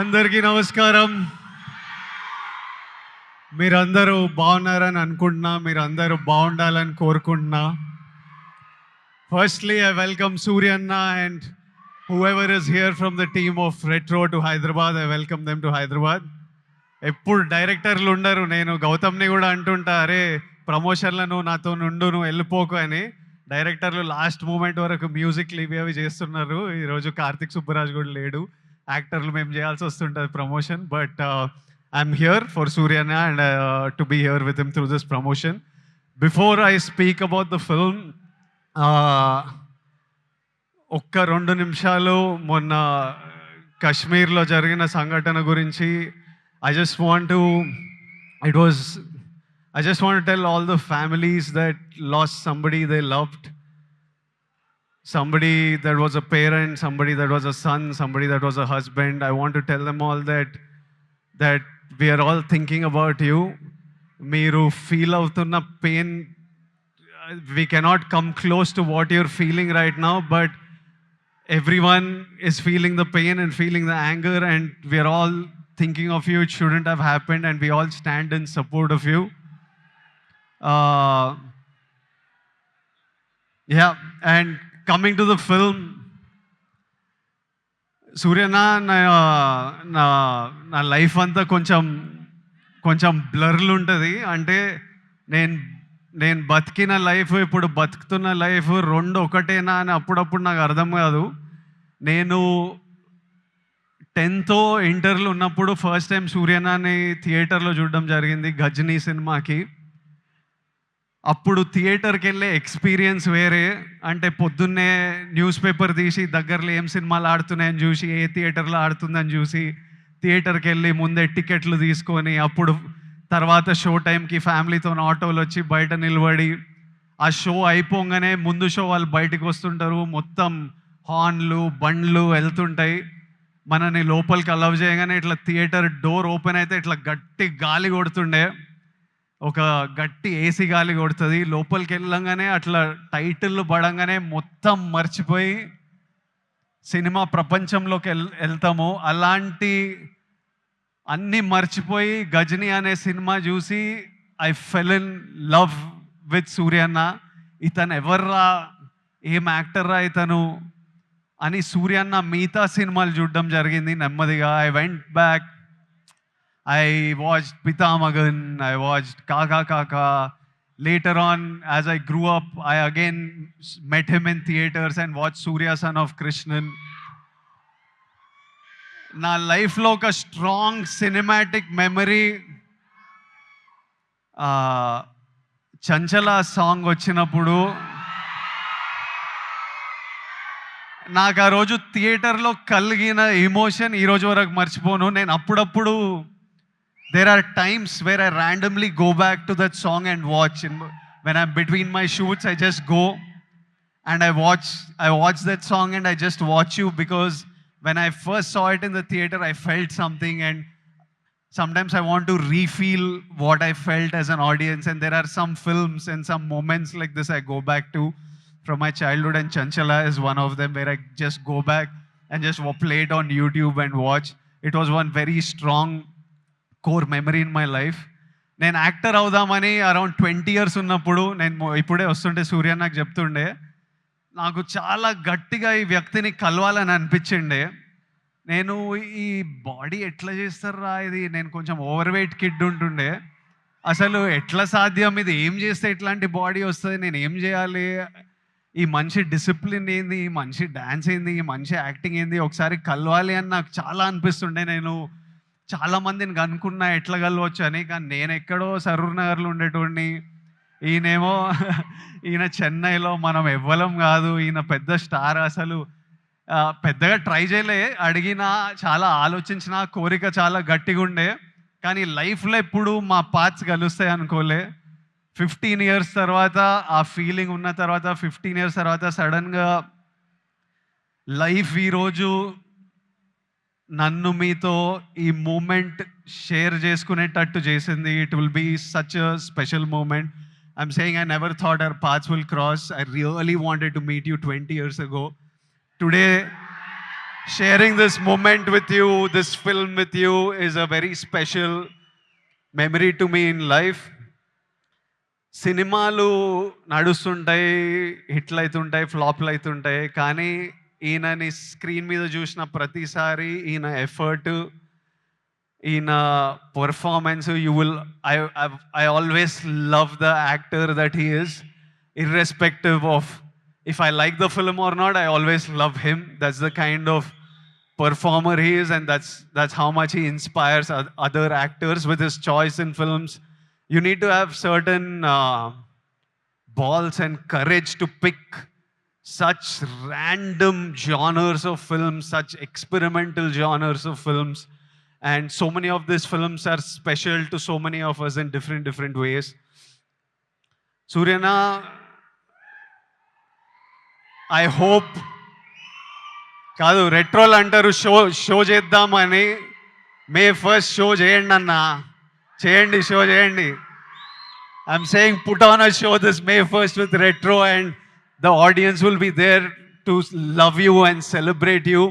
అందరికీ నమస్కారం. మీరందరూ బాగున్నారని అనుకుంటున్నా. మీరందరూ బాగుండాలని కోరుకుంటున్నా. Firstly, I welcome Surya Anna and whoever is here from the team of Retro to Hyderabad. I welcome them to Hyderabad. ఎప్పుడు డైరెక్టర్లు ఉండరు. నేను గౌతమ్ని కూడా అంటుంటా, అరే ప్రమోషన్లో నువ్వు నాతో నుండు, నువ్వు వెళ్ళిపోకు అని. డైరెక్టర్లు లాస్ట్ మూమెంట్ వరకు మ్యూజిక్లు ఇవి అవి చేస్తున్నారు. ఈరోజు కార్తిక్ సుబ్బరాజ్ కూడా లేడు. యాక్టర్లు మేము చేయాల్సి వస్తుంటుంది promotion. But I'm here for సూర్యన్న and to be here with him through this promotion. Before I speak about the film, ఒక్క 2 నిమిషాలు మొన్న కశ్మీర్లో జరిగిన సంఘటన గురించి I just want to tell all the families that lost somebody they loved, somebody that was a parent, somebody that was a son, somebody that was a husband. I want to tell them all that we are all thinking about you. Meeru feel avutunna pain, we cannot come close to what you're feeling right now, but everyone is feeling the pain and feeling the anger, and we are all thinking of you. It shouldn't have happened, and we all stand in support of you. Yeah, and coming to the film, Suryana నా life అంతా కొంచెం బ్లర్లు ఉంటుంది. అంటే నేను బతికిన life, ఇప్పుడు బతుకుతున్న life రెండు ఒకటేనా అని అప్పుడప్పుడు నాకు అర్థం కాదు. నేను 10th ఇంటర్లో ఉన్నప్పుడు ఫస్ట్ టైం సూర్యనాని థియేటర్లో చూడడం జరిగింది, గజనీ సినిమాకి. అప్పుడు థియేటర్కి వెళ్ళే ఎక్స్పీరియన్స్ వేరే. అంటే పొద్దున్నే న్యూస్ పేపర్ తీసి దగ్గరలో ఏం సినిమాలు ఆడుతున్నాయని చూసి, ఏ థియేటర్లో ఆడుతుందని చూసి థియేటర్కి వెళ్ళి ముందే టికెట్లు తీసుకొని, అప్పుడు తర్వాత షో టైంకి ఫ్యామిలీతో ఆటోలు వచ్చి బయట నిలబడి, ఆ షో అయిపోగానే ముందు షో వాళ్ళు బయటకు వస్తుంటారు, మొత్తం హార్న్లు బండ్లు వెళ్తుంటాయి. మనని లోపలికి అలవ్ చేయగానే ఇట్లా థియేటర్ డోర్ ఓపెన్ అయితే ఇట్లా గట్టి గాలి కొడుతుండే, ఒక గట్టి ఏసీ గాలి కొడుతుంది. లోపలికి వెళ్ళంగానే అట్లా టైటిల్ పడంగానే మొత్తం మర్చిపోయి సినిమా ప్రపంచంలోకి వెళ్తాము. అలాంటి అన్నీ మర్చిపోయి గజనీ అనే సినిమా చూసి I fell in love with సూర్యన్న. ఇతను ఎవర్రా, ఏం యాక్టర్రా ఇతను అని సూర్యన్న మిగతా సినిమాలు చూడడం జరిగింది నెమ్మదిగా. I went back, I watched Pithamagan, I watched Kaakha Kaakha. Later on, as I grew up, I again met him in theaters and watched Surya Son of Krishnan. నా లైఫ్లో ఒక స్ట్రాంగ్ సినిమాటిక్ మెమరీ, చంచల సాంగ్ వచ్చినప్పుడు నాకు ఆ రోజు థియేటర్లో కలిగిన ఎమోషన్ ఈరోజు వరకు మర్చిపోను. నేను అప్పుడప్పుడు there are times where I randomly go back to that song and watch. When I'm between my shoots, I just go and I watch that song and I just watch you, because when I first saw it in the theater, I felt something, and sometimes I want to refeel what I felt as an audience. And there are some films and some moments like this I go back to from my childhood, and Chanchala is one of them, where I just go back and just play it on YouTube and watch. It was one very strong core memory in my life. నేను actor అవుదామని around 20 years ఉన్నప్పుడు, నేను ఇప్పుడే వస్తుంటే సూర్య నాకు చెప్తుండే, నాకు చాలా గట్టిగా ఈ వ్యక్తిని కలవాలని అనిపించిండే. నేను ఈ బాడీ ఎట్లా చేస్తారా ఇది, నేను కొంచెం ఓవర్ వెయిట్ కిడ్ ఉంటుండే, అసలు ఎట్లా సాధ్యం, ఇది ఏం చేస్తే ఇట్లాంటి బాడీ వస్తుంది, నేను ఏం చేయాలి, ఈ మనిషి డిసిప్లిన్ ఏంది, ఈ మనిషి డ్యాన్స్ ఏంది, ఈ మనిషి యాక్టింగ్ ఏంది, ఒకసారి కలవాలి అని నాకు చాలా అనిపిస్తుండే. నేను చాలామందిని కనుక్కున్నా ఎట్లా కలవచ్చు అని, కానీ నేను ఎక్కడో సరూర్ నగర్లో ఉండేటోడిని, ఈయన చెన్నైలో, మనం ఎవ్వలం కాదు, ఈయన పెద్ద స్టార్. అసలు పెద్దగా ట్రై చేయలే, అడిగినా చాలా ఆలోచించిన, కోరిక చాలా గట్టిగా ఉండే, కానీ లైఫ్లో ఎప్పుడు మా పాత్స్ కలుస్తాయి అనుకోలే. 15 years తర్వాత ఆ ఫీలింగ్ ఉన్న తర్వాత, 15 years తర్వాత సడన్గా లైఫ్ ఈరోజు నన్ను మీతో ఈ మూమెంట్ షేర్ చేసుకునేటట్టు చేసింది. It will be such a special moment. I'm saying I never thought our paths will cross. I really wanted to meet you 20 years ago. Today sharing this moment with you, this film with you is a very special memory to me in life. సినిమాలు నడుస్తుంటాయి, హిట్లు అవుతుంటాయి, ఫ్లాప్లు అవుతుంటాయి. కానీ ఈయనని screen మీద చూసిన ప్రతిసారి ఈయన ఎఫర్ట్, ఈయన performance, you will I always love the actor that he is, irrespective of if I like the film or not. I always love him. That's the kind of performer he is, and that's how much he inspires other actors with his choice in films. You need to have certain balls and courage to pick such random genres of films, such experimental genres of films. And so many of these films are special to so many of us in different ways. Suryana, I hope కాదు రెట్రోల్ అంటారు show చేద్దామని. మే 1st show చేయండి అన్న, చేయండి, show చేయండి. I'm saying put on a show this May 1st with retro, and the audience will be there to love you and celebrate you.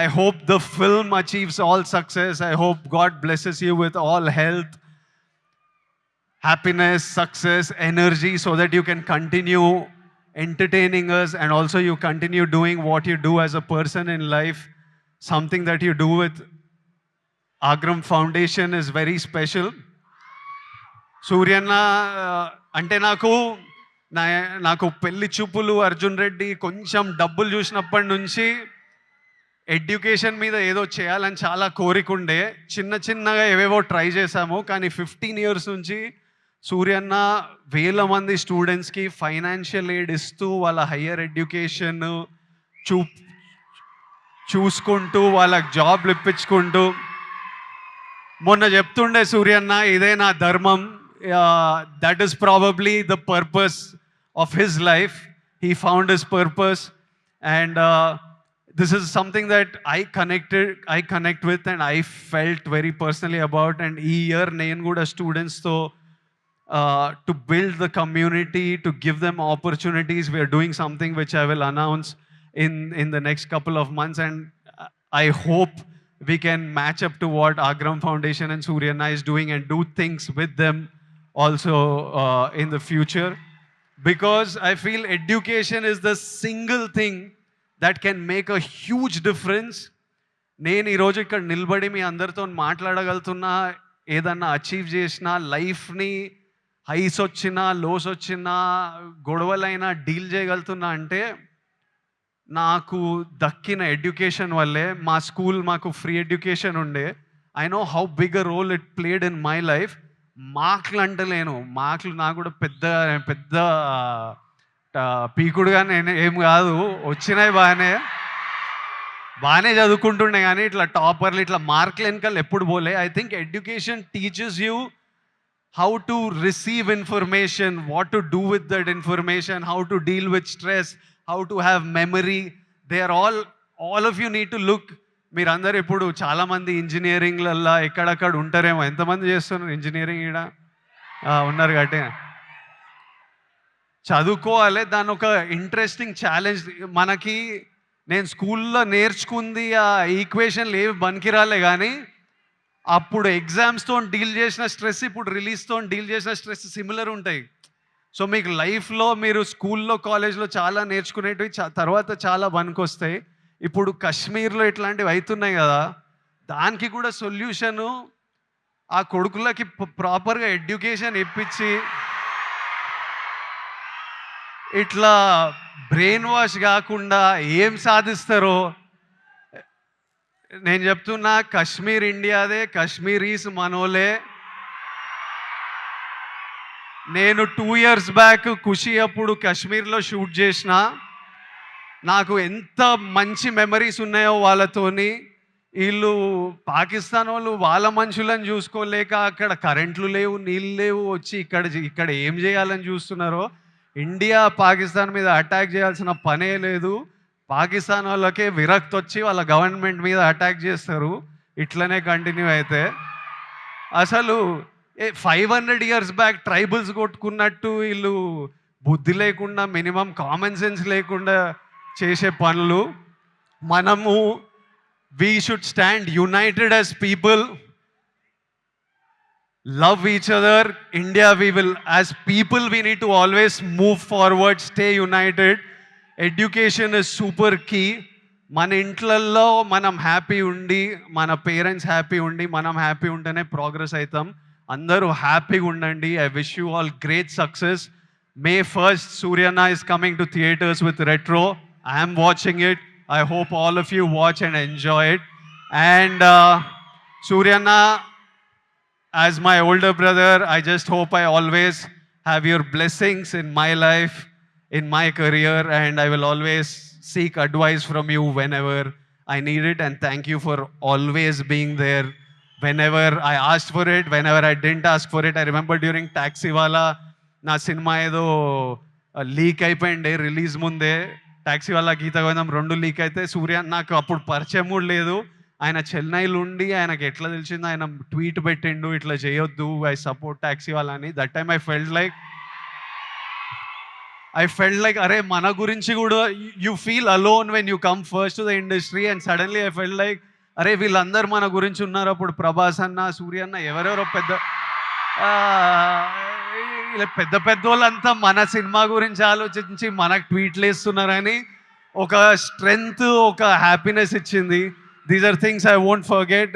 I hope the film achieves all success. I hope God blesses you with all health, happiness, success, energy, so that you can continue entertaining us, and also you continue doing what you do as a person in life. Something that you do with Agram Foundation is very special. సూర్యన్న అంటే నాకు పెళ్లి చూపులు, అర్జున్ రెడ్డి, కొంచెం డబ్బులు చూసినప్పటి నుంచి education మీద ఏదో చేయాలని చాలా కోరికుండే. చిన్నగా ఏవేవో ట్రై చేశాము. కానీ 15 years నుంచి సూర్యన్న వేల మంది స్టూడెంట్స్కి ఫైనాన్షియల్ ఎయిడ్ ఇస్తూ, వాళ్ళ హయ్యర్ ఎడ్యుకేషన్ చూసుకుంటూ, వాళ్ళకి జాబ్లు ఇప్పించుకుంటూ, మొన్న చెప్తుండే సూర్యన్న, ఇదే నా ధర్మం. That is probably the purpose of his life. He found his purpose, and this is something that I connect with, and I felt very personally about. And ee year nenu kuda students to build the community, to give them opportunities, we are doing something which I will announce in the next couple of months, and I hope we can match up to what Agram Foundation and Suryana is doing, and do things with them also in the future, because I feel education is the single thing that can make a huge difference. నేను ఈరోజు ఇక్కడ నిలబడి మీ అందరితో మాట్లాడగలుగుతున్నా, ఏదన్నా achieve చేసినా, లైఫ్ని highs వచ్చినా, lows వచ్చినా, గొడవలైనా డీల్ చేయగలుగుతున్నా అంటే నాకు దక్కిన ఎడ్యుకేషన్ వల్లే. మా స్కూల్ మాకు ఫ్రీ ఎడ్యుకేషన్ ఉండే. I know how big a role it played in my life. మార్కులు అంటలేను, మార్కులు నాకు కూడా పెద్ద పీకుడుగా నేను ఏం కాదు, వచ్చినాయి బాగానే చదువుకుంటుండే. కానీ ఇట్లా టాపర్లు, ఇట్లా మార్కులు వెనకాల ఎప్పుడు పోలే. I think education teaches you how to receive information, what to do with that information, how to deal with stress, how to have memory. They are all of you need to look. మీరందరూ ఇప్పుడు చాలామంది ఇంజనీరింగ్లల్లో ఎక్కడక్కడ ఉంటారేమో. ఎంతమంది చేస్తున్నారు engineering? ఇక్కడ ఉన్నారు కాబట్టి చదువుకోవాలి. దాని ఒక ఇంట్రెస్టింగ్ ఛాలెంజ్ మనకి. నేను స్కూల్లో నేర్చుకుంది ఆ ఈక్వేషన్లు ఏవి బనికిరాలే, కానీ అప్పుడు ఎగ్జామ్స్తో డీల్ చేసిన స్ట్రెస్, ఇప్పుడు రిలీజ్తో డీల్ చేసిన స్ట్రెస్ సిమిలర్ ఉంటాయి. సో మీకు లైఫ్లో మీరు స్కూల్లో, కాలేజ్లో చాలా నేర్చుకునేటివి తర్వాత చాలా పనికొస్తాయి. ఇప్పుడు కాశ్మీర్లో ఇట్లాంటివి అవుతున్నాయి కదా, దానికి కూడా సొల్యూషను ఆ కొడుకులకి ప్రాపర్గా ఎడ్యుకేషన్ ఇప్పించి, ఇట్లా బ్రెయిన్ వాష్ కాకుండా ఏం సాధిస్తారో నేను చెప్తున్నా. కాశ్మీర్ ఇండియాదే, కాశ్మీరీస్ మనోలే. నేను 2 years బ్యాక్ ఖుషి అప్పుడు కాశ్మీర్లో షూట్ చేసిన. నాకు ఎంత మంచి మెమరీస్ ఉన్నాయో వాళ్ళతోని. వీళ్ళు పాకిస్తాన్ వాళ్ళు వాళ్ళ మనుషులను చూసుకోలేక అక్కడ కరెంట్లు లేవు, నీళ్ళు లేవు, వచ్చి ఇక్కడ ఏం చేయాలని చూస్తున్నారో. ఇండియా పాకిస్తాన్ మీద అటాక్ చేయాల్సిన పనే లేదు. పాకిస్తాన్ వాళ్ళకే విరక్తి వచ్చి వాళ్ళ గవర్నమెంట్ మీద అటాక్ చేస్తారు. ఇట్లనే కంటిన్యూ అయితే అసలు 500 years బ్యాక్ ట్రైబల్స్ కొట్టుకున్నట్టు వీళ్ళు బుద్ధి లేకుండా, మినిమం కామన్ సెన్స్ లేకుండా చేసే పనులు. మనము we should stand united as people, love each other. India, we will, as people, we need to always move forward, stay united. Education is super key. మన ఇంట్లల్లో మనం happy ఉండి, మన పేరెంట్స్ హ్యాపీ ఉండి, మనం హ్యాపీ ఉంటేనే ప్రోగ్రెస్ అవుతాం. అందరూ హ్యాపీగా ఉండండి. I wish you all great success. May 1st, Suryana is coming to theaters with Retro. I am watching it. I hope all of you watch and enjoy it. And Suryana, as my older brother, I just hope I always have your blessings in my life, in my career, and I will always seek advice from you whenever I need it. And thank you for always being there whenever I asked for it, whenever I didn't ask for it. I remember during Taxiwala, నా cinema ఏదో leak అయిపోయింది release ముందే. Taxi వాళ్ళ గీత గోవిందం 2 leak అయితే సూర్య నాకు అప్పుడు పరిచయం కూడా లేదు. ఆయన చెన్నైలో ఉండి ఆయనకి ఎట్లా తెలిసిందో ఆయన ట్వీట్ పెట్టిండు, ఇట్లా చేయొద్దు, ఐ సపోర్ట్ ట్యాక్సీ వాళ్ళని. That time I felt like అరే మన గురించి కూడా you feel alone when you come first to the industry. And suddenly I felt like అరే వీళ్ళందరూ మన గురించి ఉన్నారు. అప్పుడు ప్రభాస్ అన్న, సూర్య అన్న, ఎవరెవరో పెద్ద వాళ్ళంతా మన సినిమా గురించి ఆలోచించి మనకు ట్వీట్లు వేస్తున్నారని ఒక స్ట్రెంగ్త్, ఒక హ్యాపీనెస్ ఇచ్చింది. These are things I won't forget.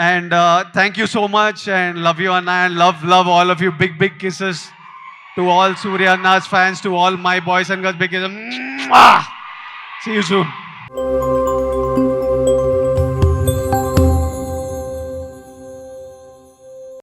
And thank you so much and love you అన్న. And love all of you. Big kisses to all Surya Anna's fans, to all my boys and girls. Big kisses. See you soon.